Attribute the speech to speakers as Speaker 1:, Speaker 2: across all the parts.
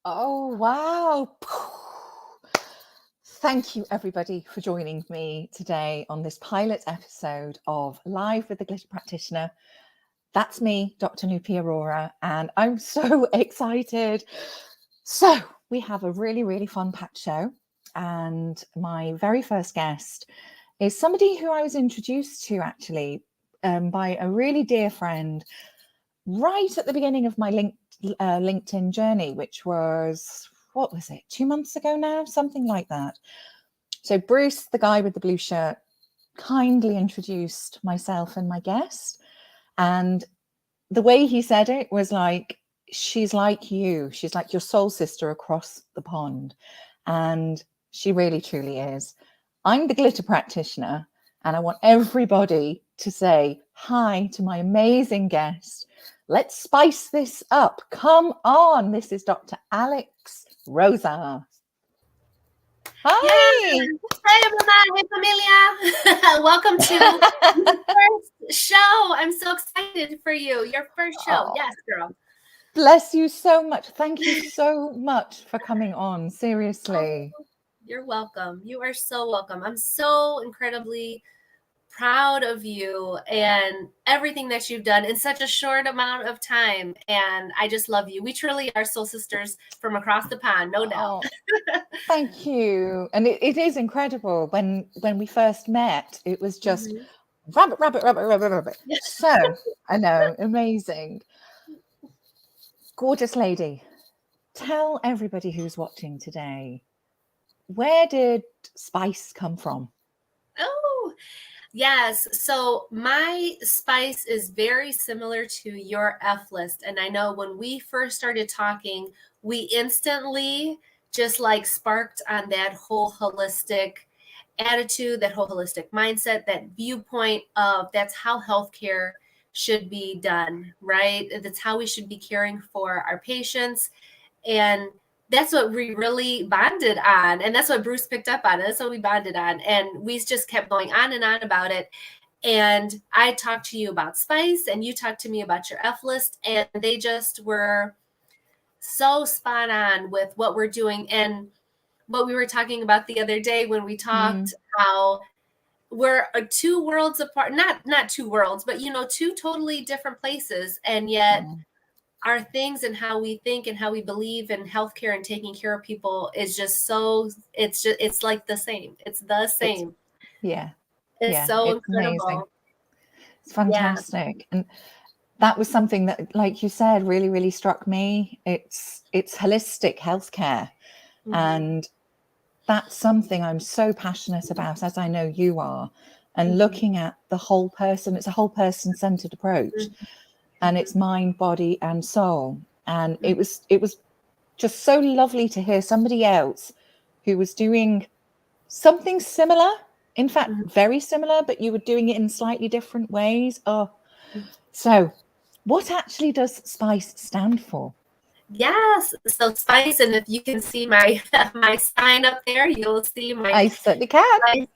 Speaker 1: Oh, wow. Thank you, everybody, for joining me today on this pilot episode of Live with the Glitter Practitioner. That's me, Dr. Nupi Arora, and I'm so excited. So we have a really, really fun packed show. And my very first guest is somebody who I was introduced to actually by a really dear friend right at the beginning of my LinkedIn journey, which was, what was it, 2 months ago now? Something like that. So Bruce, the guy with the blue shirt, kindly introduced myself and my guest. And the way he said it was like, she's like you. She's like your soul sister across the pond. And she really, truly is. I'm the glitter practitioner, and I want everybody to say hi to my amazing guest. Let's spice this up. Come on. This is Dr. Alex Rosa. Hi.
Speaker 2: Yeah. Hi, everyone. Hey, familia. Welcome to your first show. I'm so excited for you. Your first show.
Speaker 1: Oh,
Speaker 2: yes, girl.
Speaker 1: bless you so much. Thank you so much for coming on. Seriously.
Speaker 2: Oh, you're welcome. You are so welcome. I'm so incredibly proud of you and everything that you've done in such a short amount of time. And I just love you. We truly are soul sisters from across the pond, no doubt.
Speaker 1: Thank you. And it is incredible. When we first met, it was just rabbit, rabbit, rabbit, rabbit, rabbit. So I know, amazing. Gorgeous lady. Tell everybody who's watching today, where did spice come from?
Speaker 2: Oh, yes. So my spice is very similar to your F list. And I know when we first started talking, we instantly just like sparked on that whole holistic attitude, that whole holistic mindset, that viewpoint of that's how healthcare should be done, right? That's how we should be caring for our patients. And that's what we really bonded on. And that's what Bruce picked up on. That's what we bonded on. And we just kept going on and on about it. And I talked to you about spice and you talked to me about your F list. And they just were so spot on with what we're doing. And what we were talking about the other day when we talked, how we're two worlds apart, not two worlds, but, two totally different places. And yet our things and how we think and how we believe in healthcare and taking care of people is just so, it's like the same. It's the same. It's so incredible.
Speaker 1: Amazing. It's fantastic. And that was something that, like you said, really, really struck me. It's holistic healthcare. And that's something I'm so passionate about, as I know you are. And looking at the whole person, it's a whole person centered approach. And it's mind, body, and soul. And it was just so lovely to hear somebody else who was doing something similar, in fact, very similar, but you were doing it in slightly different ways. So what actually does SPICE stand for?
Speaker 2: Yes, so SPICE, and if you can see my sign up there, you'll see my.
Speaker 1: I certainly can.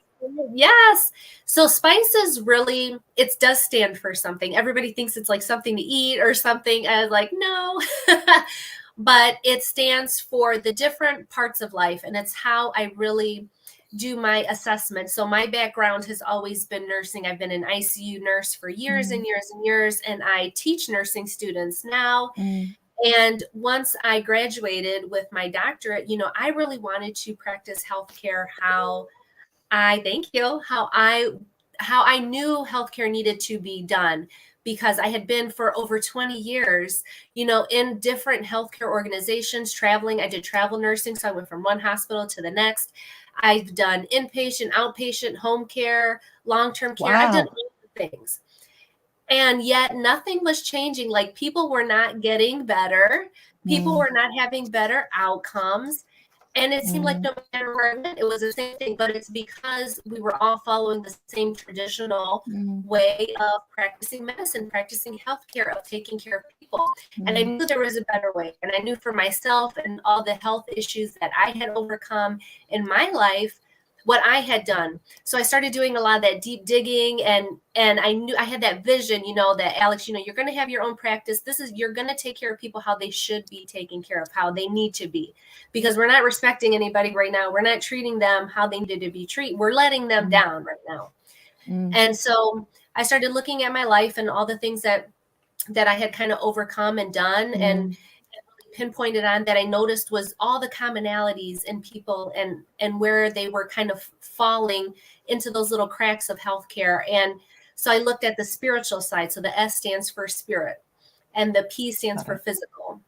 Speaker 2: Yes. So SPICE is really, it does stand for something. Everybody thinks it's like something to eat or something. I was like, no, but it stands for the different parts of life. And it's how I really do my assessment. So my background has always been nursing. I've been an ICU nurse for years and years and years, and I teach nursing students now. And once I graduated with my doctorate, I really wanted to practice healthcare how I knew healthcare needed to be done, because I had been for over 20 years, in different healthcare organizations, traveling. I did travel nursing. So I went from one hospital to the next. I've done inpatient, outpatient, home care, long-term care. I've done all the things. And yet nothing was changing. Like, people were not getting better. People were not having better outcomes. And it seemed like no matter where I went, it was the same thing. But it's because we were all following the same traditional way of practicing medicine, practicing healthcare, of taking care of people. And I knew there was a better way. And I knew for myself and all the health issues that I had overcome in my life, what I had done. So I started doing a lot of that deep digging, and I knew I had that vision, you know, that Alex, you know, you're going to have your own practice. You're going to take care of people how they should be taken care of, how they need to be, because we're not respecting anybody right now. We're not treating them how they needed to be treated. We're letting them down right now. And so I started looking at my life and all the things that I had kind of overcome and done, and pinpointed on that I noticed was all the commonalities in people, and where they were kind of falling into those little cracks of healthcare. And so I looked at the spiritual side. So the S stands for spirit, and the P stands for physical,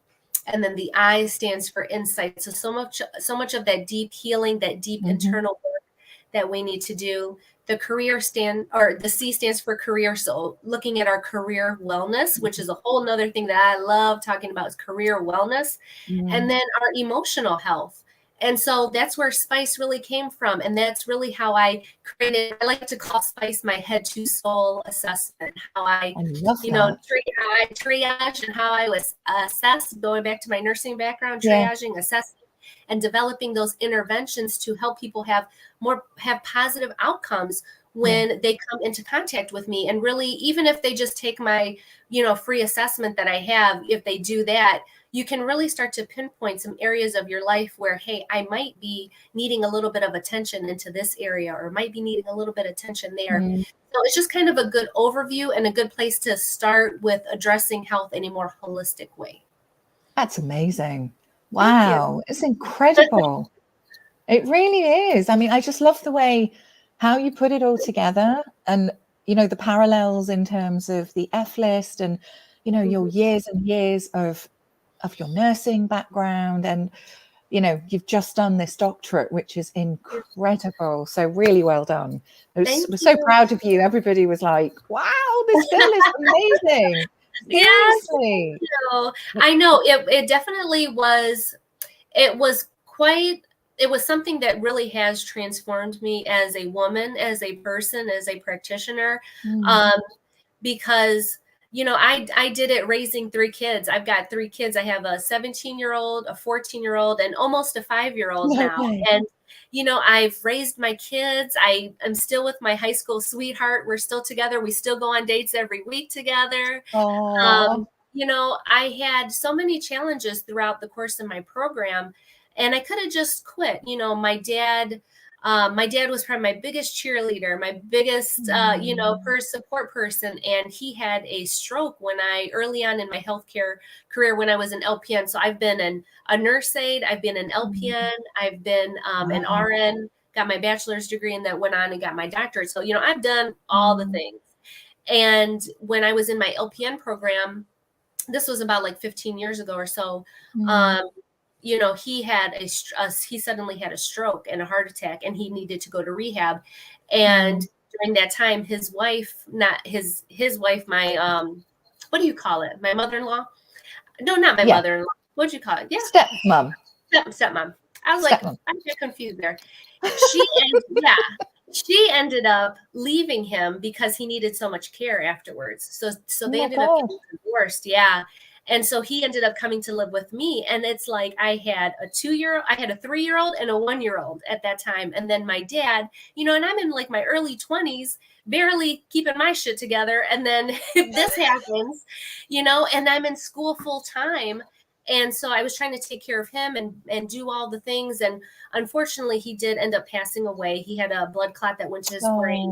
Speaker 2: and then the I stands for insight. So much of that deep healing, that deep internal work that we need to do. The the C stands for career. So looking at our career wellness, which is a whole nother thing that I love talking about, is career wellness. And then our emotional health. And so that's where Spice really came from. And that's really how I created, I like to call Spice my head to soul assessment, how I triage, and how I was assessed, going back to my nursing background, triaging, assessing, and developing those interventions to help people have positive outcomes when they come into contact with me. And really, even if they just take my, free assessment that I have, if they do that, you can really start to pinpoint some areas of your life where, hey, I might be needing a little bit of attention into this area, or might be needing a little bit of attention there. So it's just kind of a good overview and a good place to start with addressing health in a more holistic way.
Speaker 1: That's amazing. Wow. It's incredible. It really is. I mean, I just love the way how you put it all together, and, the parallels in terms of the F list, and, your years and years of your nursing background, and, you've just done this doctorate, which is incredible. So really well done. We're so proud of you. Everybody was like, wow, this girl is amazing. Seriously.
Speaker 2: Yes, I know it definitely was. It was something that really has transformed me as a woman, as a person, as a practitioner, because, I did it raising 3 kids. I've got 3 kids. I have a 17-year-old, a 14-year-old, and almost a 5-year-old now. And, I've raised my kids. I am still with my high school sweetheart. We're still together. We still go on dates every week together. I had so many challenges throughout the course of my program, and I could have just quit. My dad was probably my biggest cheerleader, my biggest, support person. And he had a stroke early on in my healthcare career when I was an LPN. So I've been a nurse aide, I've been an LPN, I've been an RN, got my bachelor's degree, and then went on and got my doctorate. So, I've done all the things. And when I was in my LPN program, this was about like 15 years ago or so, he suddenly had a stroke and a heart attack, and he needed to go to rehab. And during that time, his wife, my, what do you call it? My mother-in-law? No, not my mother-in-law. What'd you call it? Yeah.
Speaker 1: Stepmom.
Speaker 2: Stepmom. I was like, I get confused there. She ended up leaving him because he needed so much care afterwards. So they ended up getting divorced. Yeah. And so he ended up coming to live with me. And it's like, I had a 3-year-old and a 1-year-old at that time. And then my dad, and I'm in like my early 20s, barely keeping my shit together. And then this happens, and I'm in school full time. And so I was trying to take care of him and do all the things. And unfortunately, he did end up passing away. He had a blood clot that went to his brain,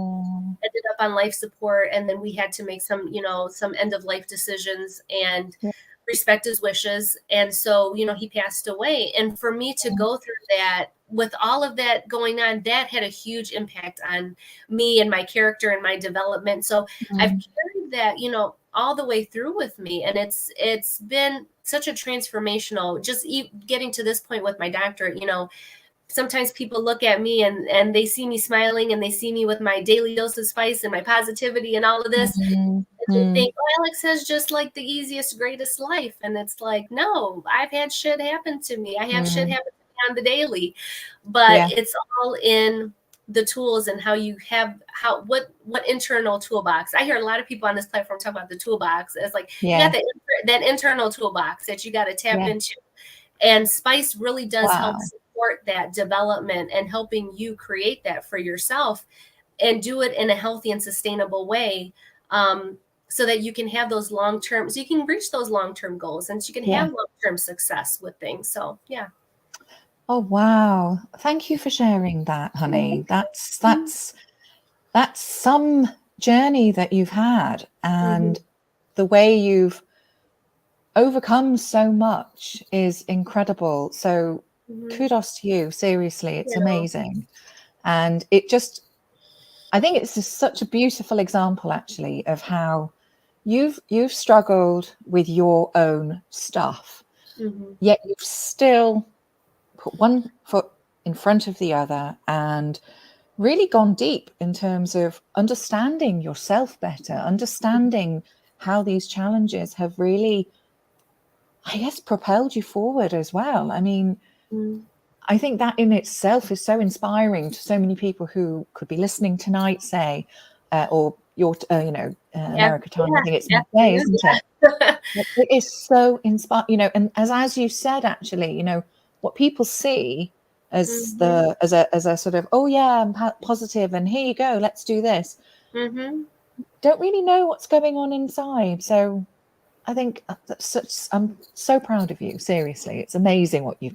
Speaker 2: ended up on life support. And then we had to make some end of life decisions and respect his wishes. And so, he passed away. And for me to go through that, with all of that going on, that had a huge impact on me and my character and my development. So I've carried that, all the way through with me. And it's been such a transformational, just getting to this point with my doctorate. Sometimes people look at me and they see me smiling, and they see me with my daily dose of spice and my positivity and all of this. And they think, Alex has just like the easiest, greatest life. And it's like, no, I've had shit happen to me. I have shit happen to me on the daily, but it's all in the tools and what internal toolbox. I hear a lot of people on this platform talk about the toolbox. It's like, you got that internal toolbox that you got to tap into. And spice really does help support that development and helping you create that for yourself and do it in a healthy and sustainable way, so that you can have those long-term, so you can reach those long-term goals and so you can have long-term success with things. So yeah.
Speaker 1: Oh wow, thank you for sharing that, honey. That's some journey that you've had, and the way you've overcome so much is incredible. So kudos to you, seriously. It's amazing. And it just, I think it's just such a beautiful example actually of how you've struggled with your own stuff, yet you've still put one foot in front of the other and really gone deep in terms of understanding yourself better, understanding how these challenges have really, I guess, propelled you forward as well. I mean, I think that in itself is so inspiring to so many people who could be listening tonight, say, or your, America time. I think it's midday, isn't it? It is so inspiring, you know, and as you said, actually, you know, what people see as as a sort of, oh yeah, I'm positive and here you go, let's do this. Don't really know what's going on inside. So I think I'm so proud of you. Seriously, it's amazing what you've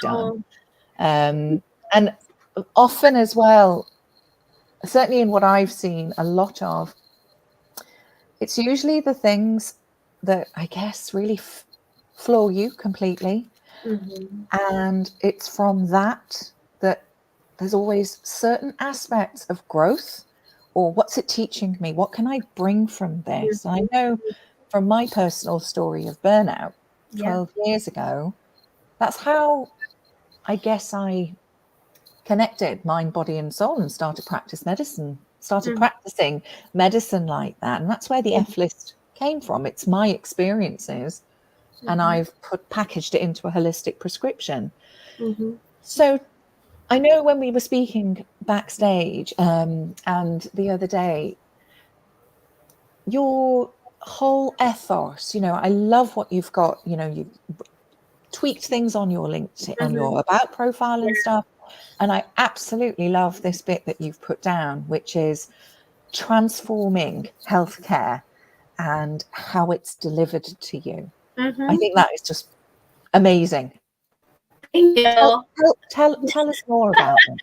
Speaker 1: done. And often as well, certainly in what I've seen a lot of, it's usually the things that I guess really floor you completely. And it's from that there's always certain aspects of growth, or what's it teaching me? What can I bring from this? I know from my personal story of burnout 12 years ago, that's how I guess I connected mind, body, and soul and started practicing medicine like that. And that's where the F list came from. It's my experiences, and I've packaged it into a holistic prescription. So I know when we were speaking backstage and the other day, your whole ethos, you know, I love what you've got, you know, you've tweaked things on your LinkedIn, on your about profile and stuff. And I absolutely love this bit that you've put down, which is transforming healthcare and how it's delivered to you. I think that is just amazing.
Speaker 2: Thank you.
Speaker 1: Tell us more about it.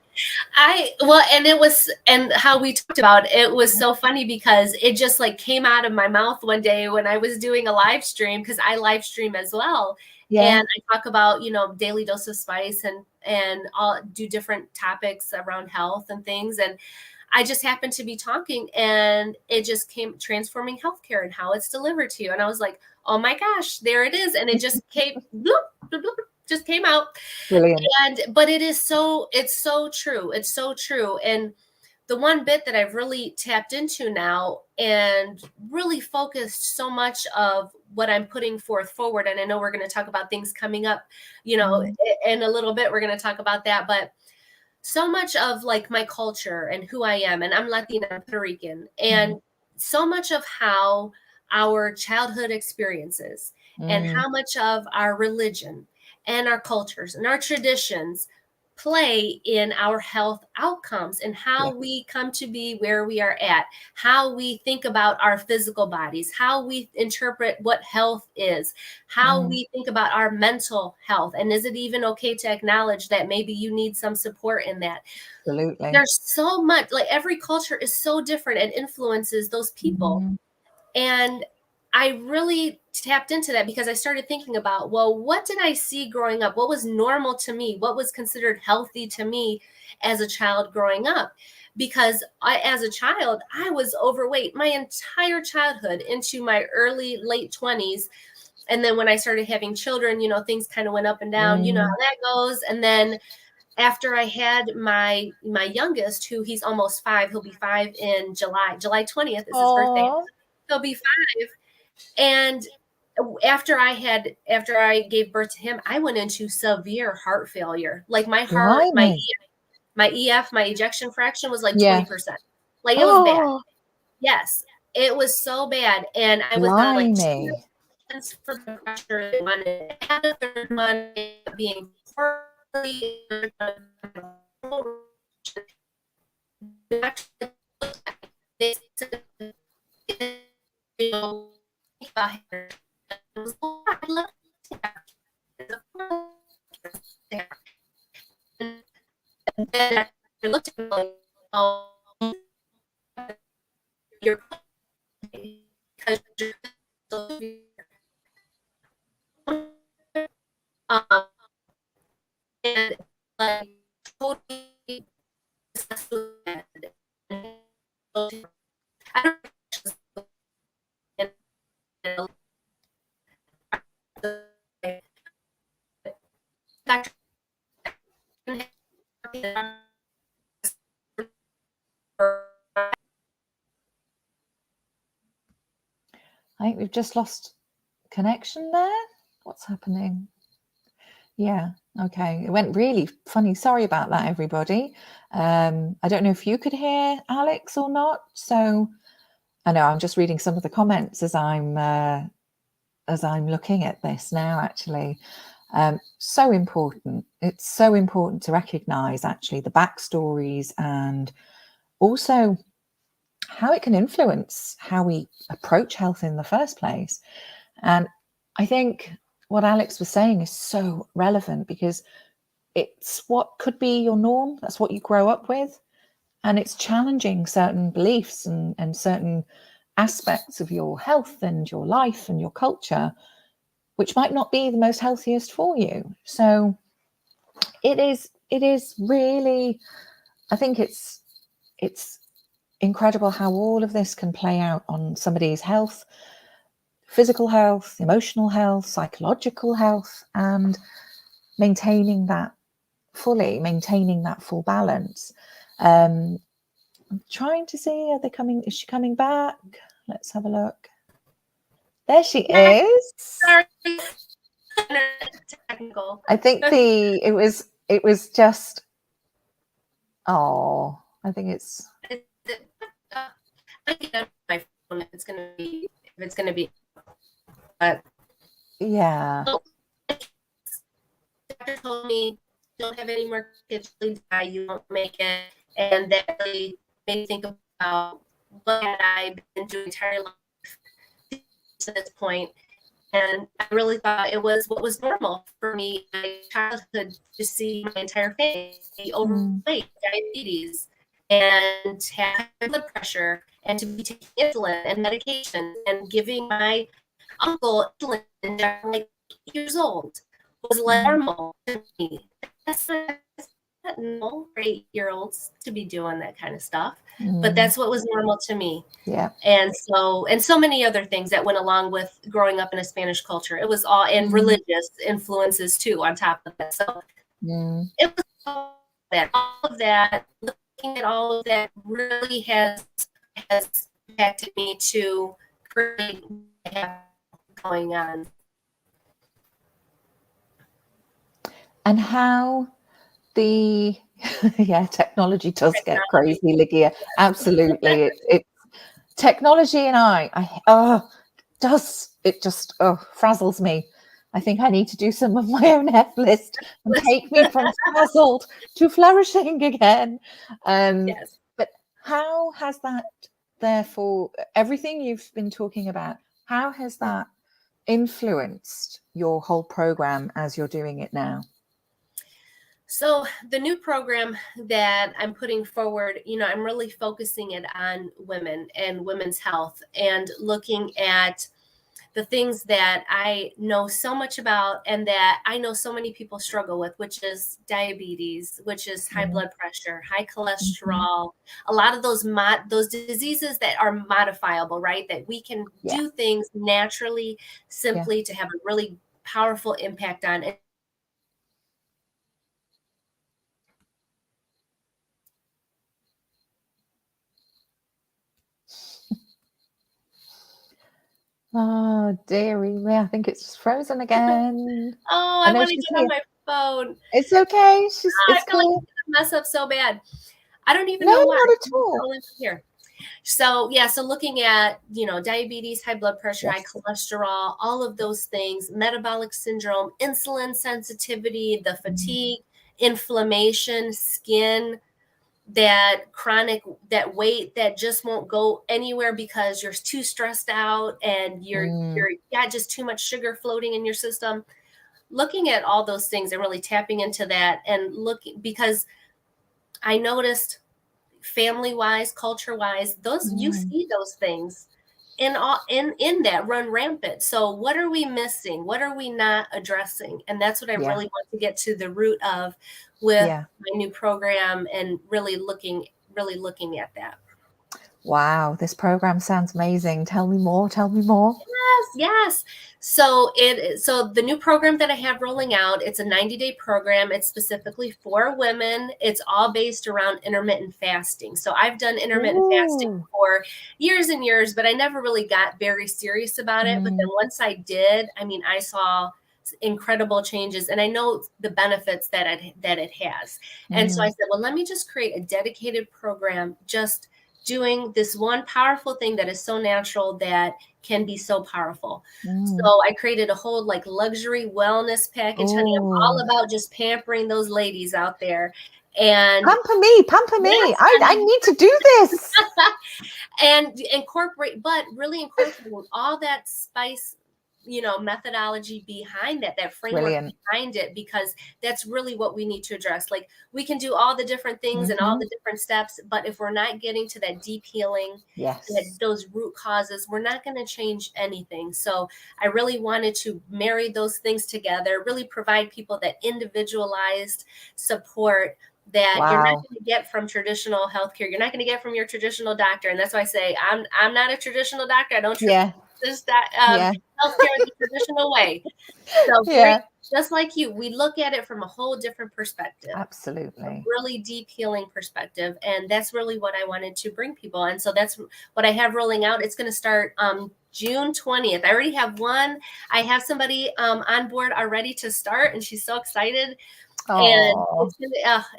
Speaker 2: And how we talked about it was so funny because it just like came out of my mouth one day when I was doing a live stream, because I live stream as well. And I talk about, you know, daily dose of spice and I'll do different topics around health and things. And I just happened to be talking and it just came transforming healthcare and how it's delivered to you. And I was like, oh my gosh, there it is. And it just came, bloop, bloop, bloop, just came out.
Speaker 1: Brilliant.
Speaker 2: But it's so true. It's so true. And the one bit that I've really tapped into now and really focused so much of what I'm putting forward. And I know we're going to talk about things coming up, you know, in a little bit, we're going to talk about that, but so much of like my culture and who I am, and I'm Latina, I'm Puerto Rican, and so much of how our childhood experiences and how much of our religion and our cultures and our traditions play in our health outcomes and how we come to be where we are at, how we think about our physical bodies, how we interpret what health is, how we think about our mental health. And is it even okay to acknowledge that maybe you need some support in that?
Speaker 1: Absolutely.
Speaker 2: There's so much, like every culture is so different and influences those people. And I really tapped into that because I started thinking about, well, what did I see growing up? What was normal to me? What was considered healthy to me as a child growing up? Because as a child, I was overweight my entire childhood into my late 20s. And then when I started having children, you know, things kind of went up and down, you know how that goes. And then after I had my youngest, who he's almost 5, he'll be 5 in July 20th is his birthday. He'll be 5. And after I gave birth to him, I went into severe heart failure. Like my heart, my EF, my ejection fraction was like 20%. Like it was bad. Yes, it was so bad. And I was on like 2 for the pressure. One being And then I looked at him like, oh, you're because you're and like totally I don't
Speaker 1: I think we've just lost connection there. What's happening? Yeah, okay. It went really funny. Sorry about that, everybody. I don't know if you could hear Alex or not. So I know I'm just reading some of the comments as I'm looking at this now, actually. So important. It's so important to recognize actually the backstories and also how it can influence how we approach health in the first place. And I think what Alex was saying is so relevant because it's what could be your norm. That's what you grow up with. And it's challenging certain beliefs and certain aspects of your health and your life and your culture, which might not be the most healthiest for you. So it is really, I think it's incredible how all of this can play out on somebody's health, physical health, emotional health, psychological health, and maintaining that full balance. I'm trying to see, are they coming? Is she coming back? Let's have a look. There she is.
Speaker 2: Sorry. Technical.
Speaker 1: I think it was just, oh, I think it's.
Speaker 2: I get my phone if it's gonna be.
Speaker 1: Yeah.
Speaker 2: Doctor told me don't have any more kids, please die, you won't make it, and that really made me think about what had I been doing entire life to this point. And I really thought it was what was normal for me in my childhood to see my entire family be overweight, diabetes, and have high blood pressure, and to be taking insulin and medication and giving my uncle insulin at like 8 years old was normal to me. That's not normal for 8-year-olds to be doing that kind of stuff, but that's what was normal to me.
Speaker 1: Yeah.
Speaker 2: And so many other things that went along with growing up in a Spanish culture. It was all, and religious influences too on top of that. So it was all of that, looking at all of that really has impacted me to create what I have going on.
Speaker 1: And how the technology does get crazy, Ligia. Absolutely. It technology and it just frazzles me. I think I need to do some of my own F list and take me from frazzled to flourishing again.
Speaker 2: Yes.
Speaker 1: But how has that, therefore, everything you've been talking about, how has that influenced your whole program as you're doing it now?
Speaker 2: So the new program that I'm putting forward, I'm really focusing it on women and women's health and looking at the things that I know so much about and that I know so many people struggle with, which is diabetes, which is high blood pressure, high cholesterol, a lot of those diseases that are modifiable, right? That we can do things naturally, simply to have a really powerful impact on.
Speaker 1: Oh, dearie me. I think it's just frozen again.
Speaker 2: Oh, I want to get on my phone.
Speaker 1: It's okay. It's
Speaker 2: I feel
Speaker 1: cool.
Speaker 2: like it's gonna mess up so bad. I don't even
Speaker 1: know
Speaker 2: why.
Speaker 1: Not at all.
Speaker 2: Here. So looking at, diabetes, high blood pressure, high cholesterol, all of those things, metabolic syndrome, insulin sensitivity, the fatigue, inflammation, skin, that chronic, that weight that just won't go anywhere because you're too stressed out and you're got just too much sugar floating in your system. Looking at all those things and really tapping into that, and looking, because I noticed family wise, culture wise, those you see those things in that run rampant. So what are we missing? What are we not addressing? And that's what I really want to get to the root of with my new program, and really looking at that.
Speaker 1: Wow, this program sounds amazing. Tell me more. Tell me more.
Speaker 2: Yes. So the new program that I have rolling out, it's a 90-day program. It's specifically for women. It's all based around intermittent fasting. So I've done intermittent fasting for years and years, but I never really got very serious about it. But then once I did, I mean, I saw incredible changes, and I know the benefits that it has. And so I said, well, let me just create a dedicated program, just doing this one powerful thing that is so natural that can be so powerful. So I created a whole like luxury wellness package. Honey, I'm all about just pampering those ladies out there. And
Speaker 1: pamper me. Yes, I need to do this.
Speaker 2: And really incorporating all that spice, methodology behind that framework behind it, because that's really what we need to address. Like, we can do all the different things and all the different steps, but if we're not getting to that deep healing, those root causes, we're not going to change anything. So I really wanted to marry those things together, really provide people that individualized support that you're not going to get from traditional healthcare. You're not going to get from your traditional doctor. And that's why I say I'm not a traditional doctor. I don't treat this healthcare the traditional way. So just like you, we look at it from a whole different perspective.
Speaker 1: Absolutely.
Speaker 2: A really deep healing perspective. And that's really what I wanted to bring people. And so that's what I have rolling out. It's going to start June 20th. I already have one. I have somebody on board already to start, and she's so excited. And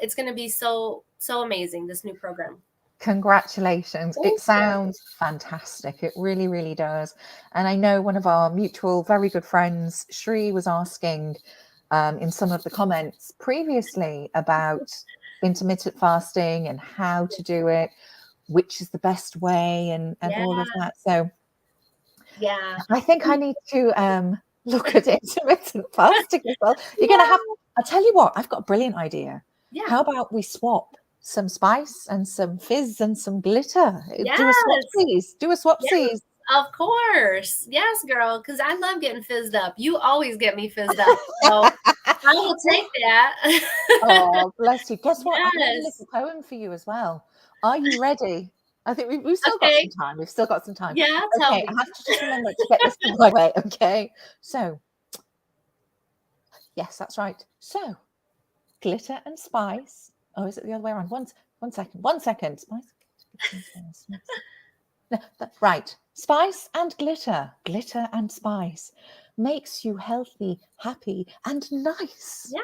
Speaker 2: it's going to be so amazing, this new program.
Speaker 1: Congratulations. It sounds fantastic. It really, really does. And I know one of our mutual, very good friends, Shri, was asking in some of the comments previously about intermittent fasting and how to do it, which is the best way, and all of that. So I think I need to look at intermittent fasting as well. You're going to have, I'll tell you what, I've got a brilliant idea. How about we swap some spice and some fizz and some glitter? Do a swapsies.
Speaker 2: Of course. Yes, girl, because I love getting fizzed up. You always get me fizzed up. So I will take that.
Speaker 1: Oh, bless you. Guess what? I've got a little poem for you as well. Are you ready? I think we've still got some time. We've still got some time.
Speaker 2: Yeah, tell me.
Speaker 1: I have to just remember to get this the right way. Okay. So, yes, that's right. So, glitter and spice. Oh, is it the other way around? One second. Spice. No, right. Spice and glitter and spice makes you healthy, happy, and nice.
Speaker 2: Yeah.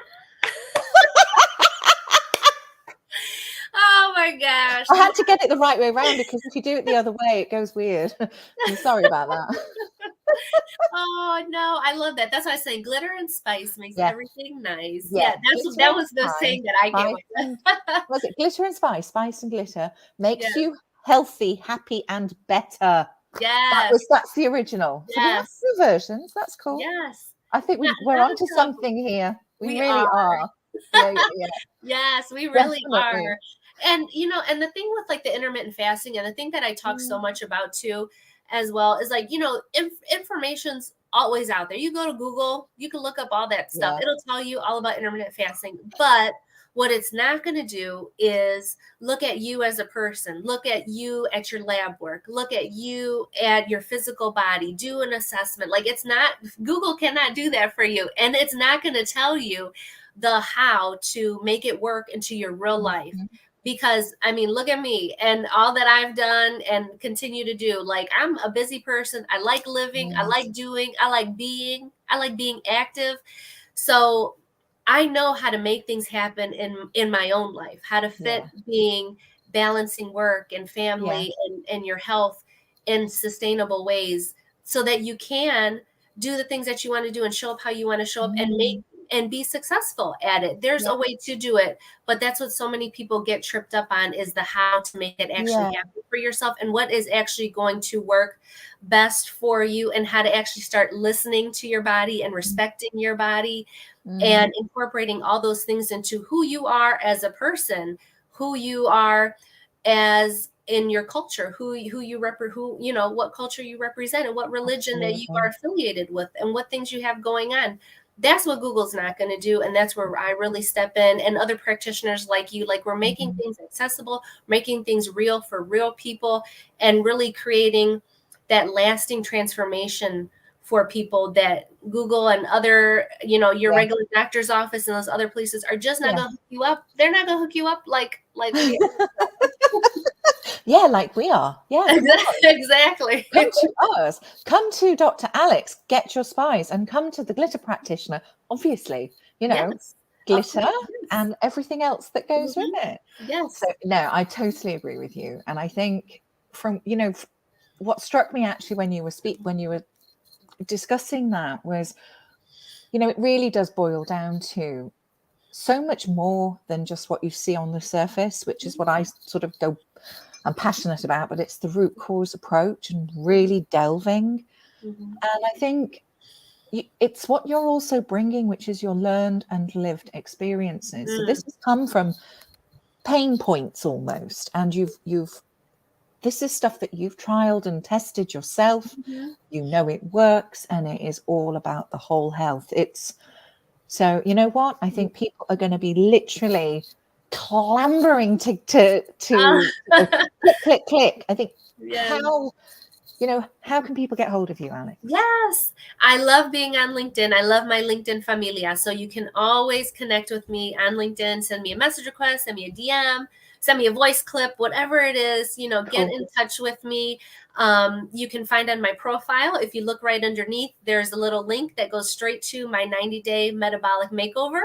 Speaker 2: Oh my gosh.
Speaker 1: I had to get it the right way around, because if you do it the other way, it goes weird. I'm sorry about that.
Speaker 2: Oh no, I love that. That's why I say glitter and spice makes everything nice. That was the saying that I came up with.
Speaker 1: Was it glitter and spice? Spice and glitter makes you healthy, happy, and better. That's the original. So we have two versions. That's cool.
Speaker 2: Yes.
Speaker 1: I think we're onto something here. We really are.
Speaker 2: Yes, we really are. And and the thing with like the intermittent fasting, and the thing that I talk so much about too as well, is like, information's always out there. You go to Google, you can look up all that stuff. It'll tell you all about intermittent fasting. But what it's not going to do is look at you as a person, look at you at your lab work, look at you at your physical body, do an assessment. Like, it's not, Google cannot do that for you. And it's not going to tell you the how to make it work into your real life. Because, I mean, look at me and all that I've done and continue to do. Like, I'm a busy person. I like living. I like doing. I like being active. So I know how to make things happen in my own life, how to fit being, balancing work and family and your health in sustainable ways, so that you can do the things that you want to do and show up how you want to show up and and be successful at it. There's a way to do it, but that's what so many people get tripped up on, is the how to make it actually happen for yourself, and what is actually going to work best for you, and how to actually start listening to your body and respecting your body and incorporating all those things into who you are as a person, who you are as in your culture, who you what culture you represent, and what religion that you are affiliated with, and what things you have going on. That's what Google's not going to do. And that's where I really step in, and other practitioners like you. Like, we're making things accessible, making things real for real people, and really creating that lasting transformation for people that Google and other, your regular doctor's office and those other places are just not going to hook you up. They're not going to hook you up like we
Speaker 1: like we are.
Speaker 2: Exactly.
Speaker 1: Come to us. Come to Dr. Alex. Get your spice, and come to the Glitter Practitioner. Obviously, glitter and everything else that goes with it.
Speaker 2: Yes.
Speaker 1: So no, I totally agree with you. And I think from what struck me actually when you were discussing that was, it really does boil down to so much more than just what you see on the surface, which is what I sort of I'm passionate about, but it's the root cause approach and really delving. And I think it's what you're also bringing, which is your learned and lived experiences. So this has come from pain points almost, and this is stuff that you've trialed and tested yourself. It works, and it is all about the whole health. So you know what? I think people are going to be literally clambering to click. I think how can people get hold of you, Alex?
Speaker 2: Yes, I love being on LinkedIn. I love my LinkedIn familia. So you can always connect with me on LinkedIn. Send me a message request, send me a DM, send me a voice clip, whatever it is, get in touch with me. You can find on my profile, if you look right underneath, there's a little link that goes straight to my 90-day metabolic makeover.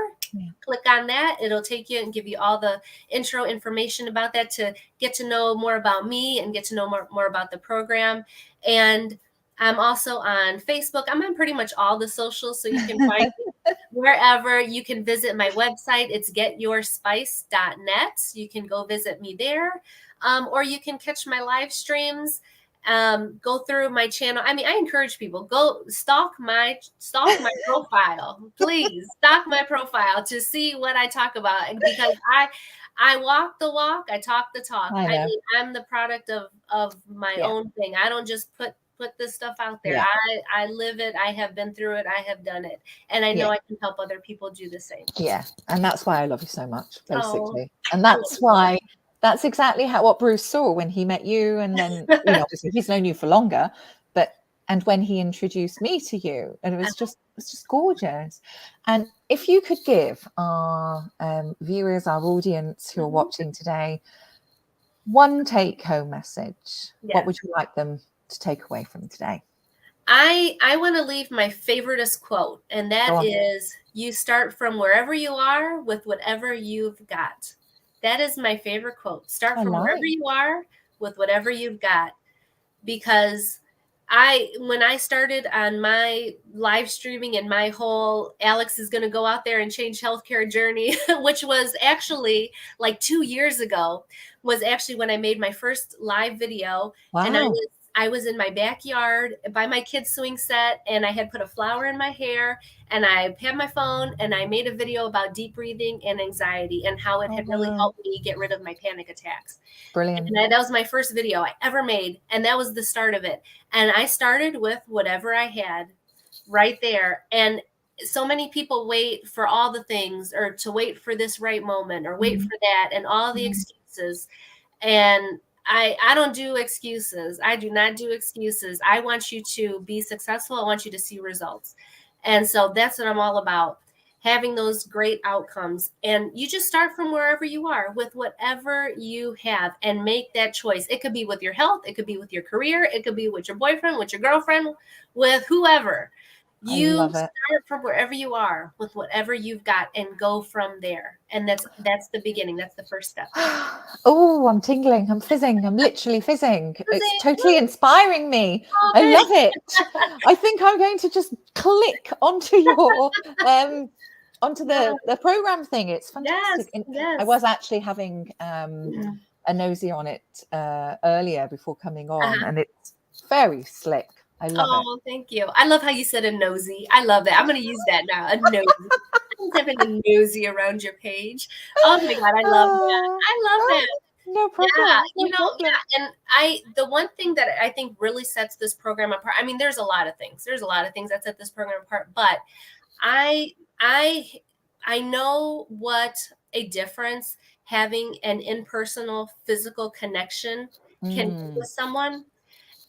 Speaker 2: Click on that. It'll take you and give you all the intro information about that, to get to know more about me and get to know more about the program. And I'm also on Facebook. I'm on pretty much all the socials, so you can find me wherever. You can visit my website. It's getyourspice.net. You can go visit me there, or you can catch my live streams. Go through my channel. I mean, I encourage people, go stalk my profile. Please stalk my profile to see what I talk about, because I walk the walk, I talk the talk. I mean, I'm the product of my own thing. I don't just put this stuff out there. I live it. I have been through it. I have done it, and I know I can help other people do the same.
Speaker 1: And that's why I love you so much, basically. And that's why. That's exactly what Bruce saw when he met you, and then obviously he's known you for longer, and when he introduced me to you, and it's just gorgeous. And if you could give our viewers, our audience who are watching today, one take-home message, what would you like them to take away from today?
Speaker 2: I want to leave my favoriteest quote, and that is, you start from wherever you are with whatever you've got. That is my favorite quote. Start from wherever you are with whatever you've got. Because when I started on my live streaming and my whole Alex is going to go out there and change healthcare journey, which was actually like 2 years ago, was actually when I made my first live video. And I was in my backyard by my kids' swing set, and I had put a flower in my hair, and I had my phone, and I made a video about deep breathing and anxiety, and how it had really helped me get rid of my panic attacks.
Speaker 1: Brilliant.
Speaker 2: And that was my first video I ever made, and that was the start of it. And I started with whatever I had right there. And so many people wait for all the things, or to wait for this right moment, or wait for that, and all the excuses. And I don't do excuses. I do not do excuses. I want you to be successful. I want you to see results. And so that's what I'm all about, having those great outcomes. And you just start from wherever you are with whatever you have, and make that choice. It could be with your health. It could be with your career. It could be with your boyfriend, with your girlfriend, with whoever. You start from wherever you are with whatever you've got, and go from there. And that's the beginning. That's the first step.
Speaker 1: Oh, I'm tingling. I'm fizzing. I'm literally fizzing. It's totally inspiring me. I love it. I think I'm going to just click onto your onto
Speaker 2: Yeah.
Speaker 1: the program thing. It's
Speaker 2: Yes,
Speaker 1: fantastic. And I
Speaker 2: yes.
Speaker 1: was actually having
Speaker 2: Yeah.
Speaker 1: a nosy on it earlier before coming on,
Speaker 2: Uh-huh.
Speaker 1: and it's very slick. I love it.
Speaker 2: Oh, thank you. I love how you said a nosy. I love that. I'm going to use that now. A nosy. I'm having a nosy around your page. Oh my God, I love that. I love that.
Speaker 1: No problem.
Speaker 2: Yeah,
Speaker 1: No
Speaker 2: you know,
Speaker 1: problem.
Speaker 2: yeah, and the one thing that I think really sets this program apart. I mean, there's a lot of things. There's a lot of things that set this program apart, but I know what a difference having an impersonal physical connection can do with someone.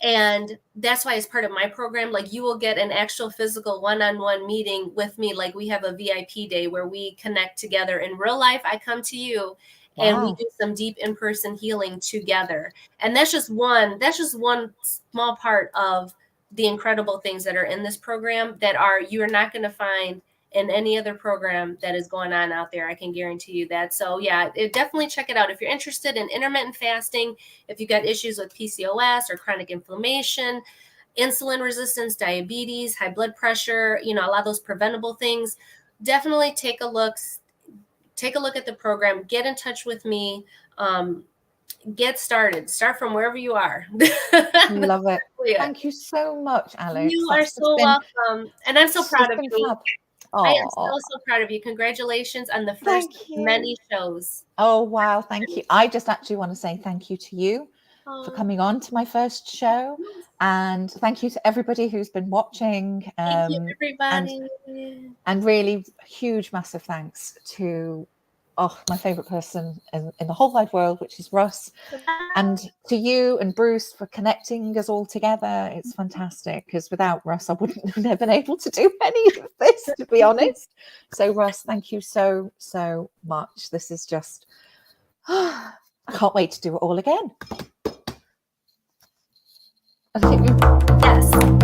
Speaker 2: And that's why, as part of my program, like, you will get an actual physical one-on-one meeting with me. Like, we have a VIP day where we connect together in real life. I come to you and we do some deep in-person healing together. And that's just one small part of the incredible things that are in this program that you're not going to find in any other program that is going on out there. I can guarantee you that. So yeah, definitely check it out. If you're interested in intermittent fasting, if you've got issues with PCOS or chronic inflammation, insulin resistance, diabetes, high blood pressure, a lot of those preventable things, definitely take a look at the program, get in touch with me, get started. Start from wherever you are.
Speaker 1: Love it. Thank you so much, Alex.
Speaker 2: You are so welcome. And I'm so proud of you. I am so proud of you. Congratulations on the first of many shows.
Speaker 1: Oh, wow. Thank you. I just actually want to say thank you to you for coming on to my first show. And thank you to everybody who's been watching.
Speaker 2: Thank you, everybody.
Speaker 1: And really huge, massive thanks to my favorite person in the whole wide world, which is Russ. And to you and Bruce for connecting us all together. It's fantastic, because without Russ, I wouldn't have been able to do any of this, to be honest. So Russ, thank you so, so much. This is just, I can't wait to do it all again.
Speaker 2: Yes.